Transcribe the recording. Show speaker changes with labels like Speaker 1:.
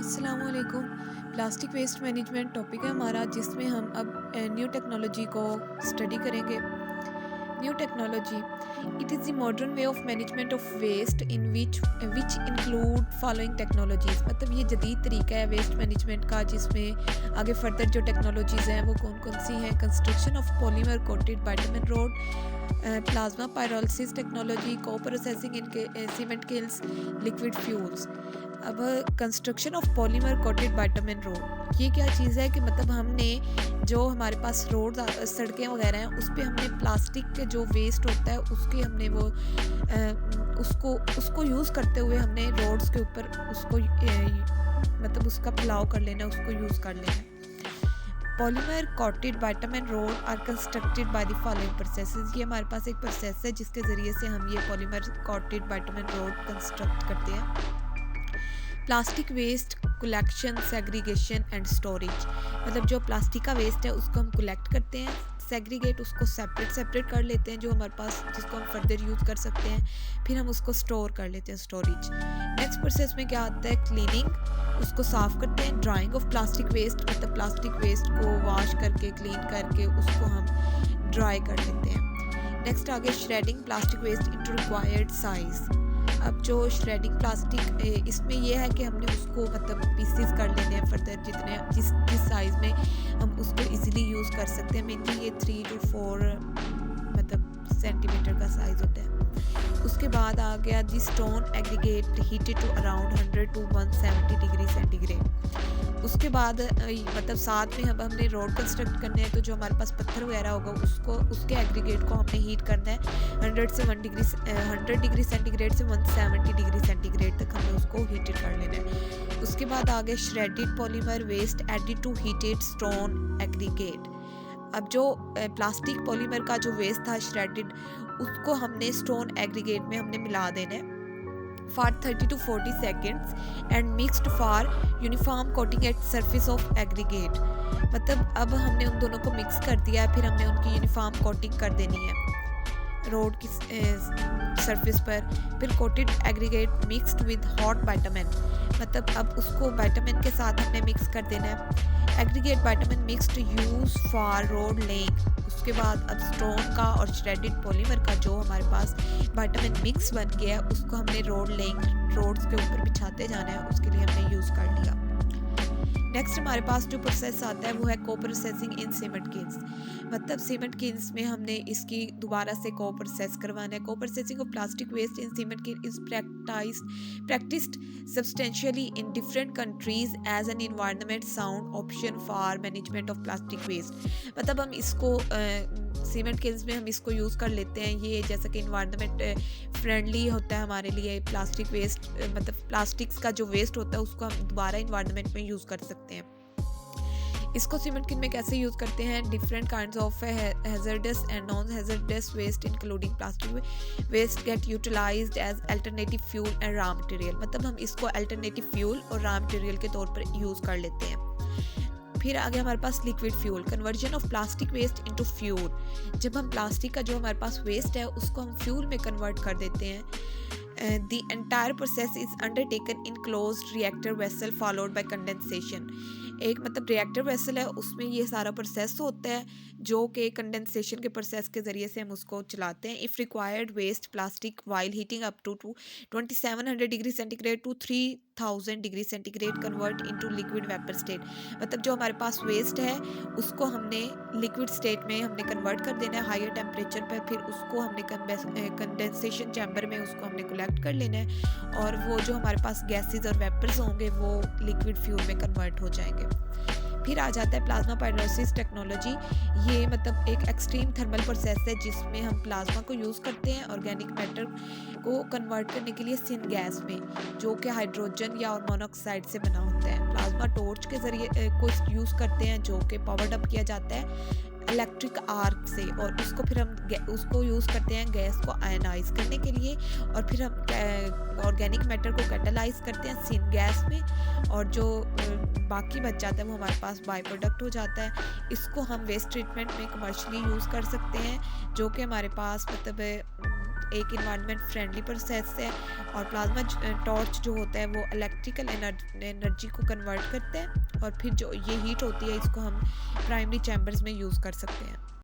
Speaker 1: अस्सलामुअलैकुम। Plastic waste management topic है हमारा, जिसमें हम अब न्यू टेक्नोलॉजी को स्टडी करेंगे। New technology, it is the modern way of management of waste in which include following technologies. मतलब ये जदीद तरीका है वेस्ट मैनेजमेंट का, जिसमें आगे फर्दर जो टेक्नोलॉजीज़ हैं वो कौन कौन सी हैं। Construction of polymer coated bitumen road, plasma pyrolysis technology, co processing in cement kilns, liquid fuels. अब construction of polymer coated bitumen road, ये क्या चीज़ है कि मतलब हमने जो हमारे पास रोड सड़कें वगैरह हैं उस पे हमने प्लास्टिक के जो वेस्ट होता है उसके हमने वो उसको यूज़ करते हुए हमने रोड्स के ऊपर उसको मतलब उसका फैलाव कर लेना, उसको यूज़ कर लेना। Polymer coated bitumen road are constructed by the following processes. ये हमारे पास एक प्रोसेस है जिसके ज़रिए से हम ये polymer coated bitumen road construct करते हैं। Plastic waste collection, segregation and storage. मतलब जो प्लास्टिक का वेस्ट है उसको हम कलेक्ट करते हैं, सेग्रीगेट उसको सेपरेट कर लेते हैं जो हमारे पास, जिसको हम फर्दर यूज़ कर सकते हैं, फिर हम उसको स्टोर कर लेते हैं, स्टोरेज। नेक्स्ट प्रोसेस में क्या आता है, क्लीनिंग, उसको साफ़ करते हैं। ड्राइंग ऑफ प्लास्टिक वेस्ट, मतलब प्लास्टिक वेस्ट को वॉश करके क्लीन करके उसको हम ड्राई कर लेते हैं। नेक्स्ट आगे shredding plastic waste into required size. अब जो श्रेडिंग प्लास्टिक, इसमें यह है कि हमने उसको मतलब पीसेस कर लेने हैं फर्दर, जिस साइज़ में हम उसको इजीली यूज़ कर सकते हैं। मेनली ये 3 to 4 मतलब सेंटीमीटर का साइज़ होता है। उसके बाद आ गया the stone aggregate heated to around 100 to 170 degree centigrade. उसके बाद मतलब साथ में हमने रोड कंस्ट्रक्ट करने हैं, तो जो हमारे पास पत्थर वगैरह होगा उसके एग्रीगेट को हमने हीट करना है 100 डिग्री सेंटीग्रेड से 170 डिग्री सेंटीग्रेड तक हमें उसको हीटेड कर लेना है। उसके बाद आगे shredded polymer waste added to heated stone aggregate. अब जो प्लास्टिक पॉलीमर का जो वेस्ट था श्रेडेड, उसको हमने स्टोन एग्रीगेट में हमने मिला देना है for 30 to 40 seconds and mixed for uniform coating at surface of aggregate। मतलब अब हमने उन दोनों को मिक्स कर दिया है, फिर हमने उनकी यूनिफॉर्म कोटिंग कर देनी है रोड की सरफेस पर। फिर coated aggregate mixed with hot bitumen, मतलब अब उसको बाइटुमेन के साथ हमने मिक्स कर देना है। Aggregate bitumen mixed use for road laying. उसके बाद अब स्टोन का और श्रेडेड पॉलीमर का जो हमारे पास बाइटुमेन मिक्स बन गया है उसको हमने रोड लेइंग, रोड्स के ऊपर बिछाते जाना है, उसके लिए हमने यूज़ कर लिया। नेक्स्ट हमारे पास जो प्रोसेस आता है वो है को प्रोसेसिंग इन सीमेंट किल्स। मतलब सीमेंट किल्स में हमने इसकी दोबारा से को प्रोसेस करवाना है। को processing of plastic waste in cement kiln is practised substantially in different countries as an environment sound option for management of plastic waste. मतलब हम इसको सीमेंट किल्स में हम इसको यूज़ कर लेते हैं, ये जैसा कि इन्वायरमेंट फ्रेंडली होता है हमारे लिए। प्लास्टिक वेस्ट मतलब प्लास्टिक्स का जो वेस्ट होता है उसको हम दोबारा इन्वायरमेंट में यूज़ कर सकते हैं। इसको सीमेंट किल में कैसे यूज़ करते हैं, different kinds of hazardous and non hazardous waste including plastic waste get utilised as alternative fuel and raw material. मतलब हम इसको अल्टरनेटिव फ्यूल और रॉ मटेरियल के तौर पर यूज़ कर लेते हैं। फिर आगे हमारे पास liquid fuel, conversion of plastic waste into fuel. जब हम प्लास्टिक का जो हमारे पास वेस्ट है उसको हम फ्यूल में कन्वर्ट कर देते हैं। The entire process is undertaken in closed reactor vessel followed by condensation। एक मतलब रिएक्टर वेसल है, उसमें ये सारा प्रोसेस होता है जो कि कंडेंसेशन के प्रोसेस के ज़रिए से हम उसको चलाते हैं। If required waste plastic while heating up to 2700 degree centigrade to 3000 degree centigrade convert into liquid vapour state. मतलब जो हमारे पास वेस्ट है उसको हमने लिक्विड स्टेट में हमने कन्वर्ट कर देना है हायर टेम्परेचर पर। फिर उसको हमने कंडेंसेशन चैम्बर में उसको हमने कलेक्ट कर लेना है, और वो जो हमारे पास गैसेस और वेपर्स होंगे वो लिक्विड फ्यूल में कन्वर्ट हो जाएंगे। फिर आ जाता है प्लाज्मा पायरोलिसिस टेक्नोलॉजी। ये मतलब एक एक्सट्रीम थर्मल प्रोसेस है जिसमें हम प्लाज्मा को यूज़ करते हैं ऑर्गेनिक मैटर को कन्वर्ट करने के लिए सिन गैस में, जो कि हाइड्रोजन या और मोनोऑक्साइड से बना होता है। प्लाज्मा टॉर्च के ज़रिए को यूज़ करते हैं जो कि पावर्ड अप किया जाता है इलेक्ट्रिक आर्क से, और उसको फिर हम उसको यूज़ करते हैं गैस को आयनाइज करने के लिए, और फिर हम ऑर्गेनिक मैटर को कैटालाइज करते हैं सिन गैस में, और जो बाकी बच जाता है वो हमारे पास बाई प्रोडक्ट हो जाता है। इसको हम वेस्ट ट्रीटमेंट में कमर्शियली यूज़ कर सकते हैं, जो कि हमारे पास मतलब एक इन्वायरमेंट फ्रेंडली प्रोसेस है। और प्लाज्मा टॉर्च जो होता है वो इलेक्ट्रिकल एनर्जी को कन्वर्ट करता है, और फिर जो ये हीट होती है इसको हम प्राइमरी चैम्बर्स में यूज़ कर सकते हैं।